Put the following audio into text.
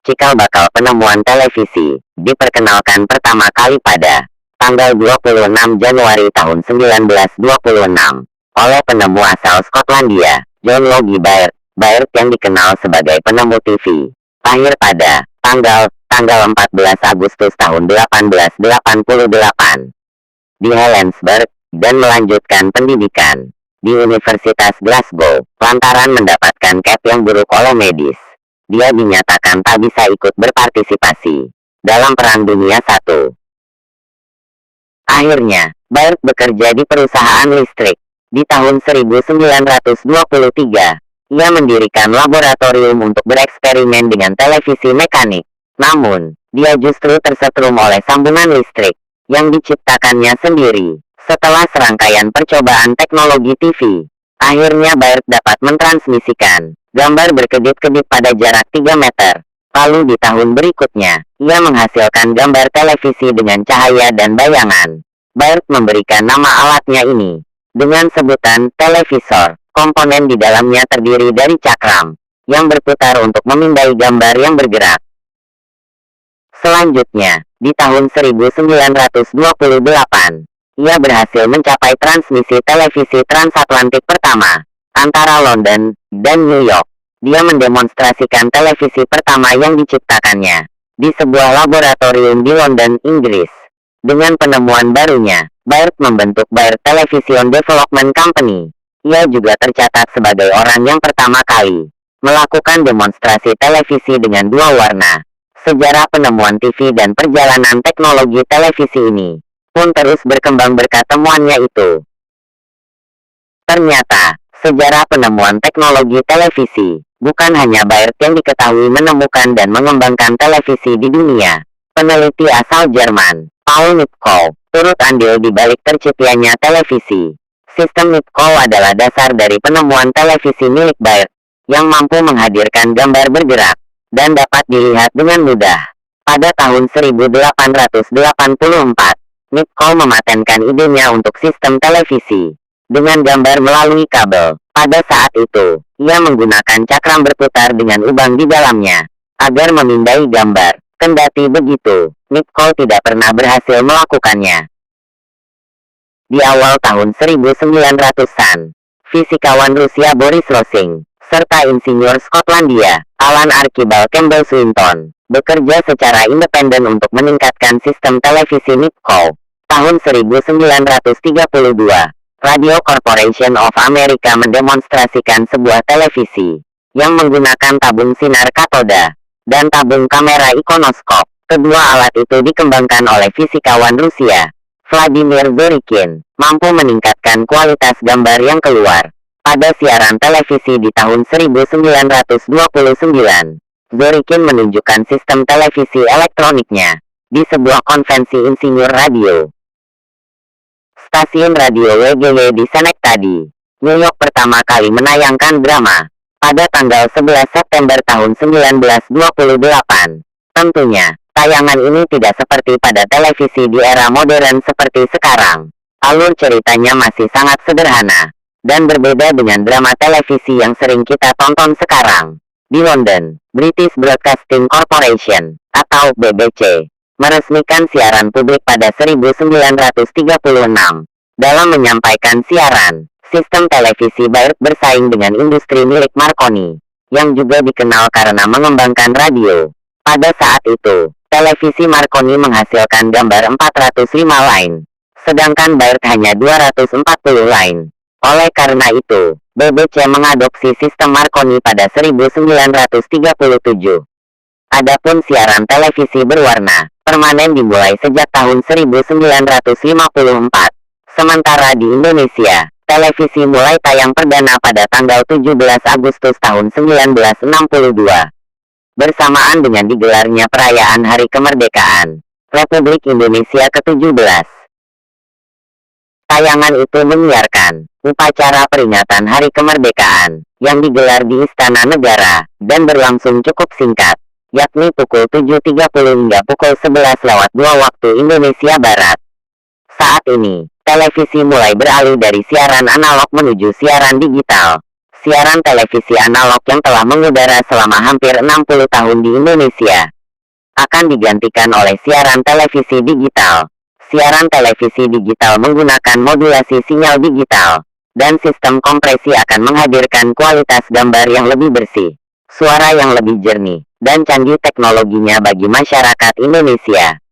cikal bakal penemuan televisi diperkenalkan pertama kali pada tanggal 26 Januari tahun 1926 oleh penemu asal Skotlandia, John Logie Baird. Baird yang dikenal sebagai penemu TV, lahir pada tanggal 14 Agustus tahun 1888 di Helensburgh dan melanjutkan pendidikan di Universitas Glasgow lantaran mendapatkan cap yang buruk oleh medis. Dia dinyatakan tak bisa ikut berpartisipasi dalam Perang Dunia I. Akhirnya, Baird bekerja di perusahaan listrik. Di tahun 1923, ia mendirikan laboratorium untuk bereksperimen dengan televisi mekanik. Namun, dia justru tersetrum oleh sambungan listrik yang diciptakannya sendiri. Setelah serangkaian percobaan teknologi TV, akhirnya Baird dapat mentransmisikan gambar berkedip-kedip pada jarak 3 meter. Lalu di tahun berikutnya, ia menghasilkan gambar televisi dengan cahaya dan bayangan. Baird memberikan nama alatnya ini dengan sebutan televisor. Komponen di dalamnya terdiri dari cakram yang berputar untuk memindai gambar yang bergerak. Selanjutnya, di tahun 1928, ia berhasil mencapai transmisi televisi transatlantik pertama antara London dan New York. Dia mendemonstrasikan televisi pertama yang diciptakannya di sebuah laboratorium di London, Inggris. Dengan penemuan barunya, Baird membentuk Baird Television Development Company. Ia juga tercatat sebagai orang yang pertama kali melakukan demonstrasi televisi dengan 2 warna. Sejarah penemuan TV dan perjalanan teknologi televisi ini pun terus berkembang berkat temuannya itu. Ternyata, sejarah penemuan teknologi televisi bukan hanya Baird yang diketahui menemukan dan mengembangkan televisi di dunia. Peneliti asal Jerman, Paul Nipkow, turut andil di balik terciptanya televisi. Sistem Nipkow adalah dasar dari penemuan televisi milik Baird yang mampu menghadirkan gambar bergerak dan dapat dilihat dengan mudah. Pada tahun 1884, Nipkow mematenkan idenya untuk sistem televisi dengan gambar melalui kabel. Pada saat itu, ia menggunakan cakram berputar dengan ubang di dalamnya agar memindai gambar. Kendati begitu, Nipkow tidak pernah berhasil melakukannya. Di awal tahun 1900-an, fisikawan Rusia Boris Rosing, serta insinyur Skotlandia, Alan Archibald Campbell Swinton, bekerja secara independen untuk meningkatkan sistem televisi Nipkow. Tahun 1932, Radio Corporation of America mendemonstrasikan sebuah televisi yang menggunakan tabung sinar katoda dan tabung kamera ikonoskop. Kedua alat itu dikembangkan oleh fisikawan Rusia, Vladimir Zorikin, mampu meningkatkan kualitas gambar yang keluar. Pada siaran televisi di tahun 1929, Zorikin menunjukkan sistem televisi elektroniknya di sebuah konvensi insinyur radio. Stasiun radio WGW di Schenectady, New York pertama kali menayangkan drama pada tanggal 11 September tahun 1928. Tentunya, tayangan ini tidak seperti pada televisi di era modern seperti sekarang. Alur ceritanya masih sangat sederhana dan berbeda dengan drama televisi yang sering kita tonton sekarang. Di London, British Broadcasting Corporation, atau BBC, meresmikan siaran publik pada 1936. Dalam menyampaikan siaran, sistem televisi Baird bersaing dengan industri milik Marconi, yang juga dikenal karena mengembangkan radio. Pada saat itu, televisi Marconi menghasilkan gambar 405 line, sedangkan Baird hanya 240 line. Oleh karena itu, BBC mengadopsi sistem Marconi pada 1937. Adapun siaran televisi berwarna permanen dimulai sejak tahun 1954. Sementara di Indonesia, televisi mulai tayang perdana pada tanggal 17 Agustus tahun 1962. Bersamaan dengan digelarnya perayaan Hari Kemerdekaan Republik Indonesia ke-17. Tayangan itu menyiarkan upacara peringatan Hari Kemerdekaan yang digelar di Istana Negara dan berlangsung cukup singkat, yakni pukul 7.30 hingga pukul 11.02 waktu Indonesia Barat. Saat ini, televisi mulai beralih dari siaran analog menuju siaran digital. Siaran televisi analog yang telah mengudara selama hampir 60 tahun di Indonesia akan digantikan oleh siaran televisi digital. Siaran televisi digital menggunakan modulasi sinyal digital, dan sistem kompresi akan menghadirkan kualitas gambar yang lebih bersih, suara yang lebih jernih, dan canggih teknologinya bagi masyarakat Indonesia.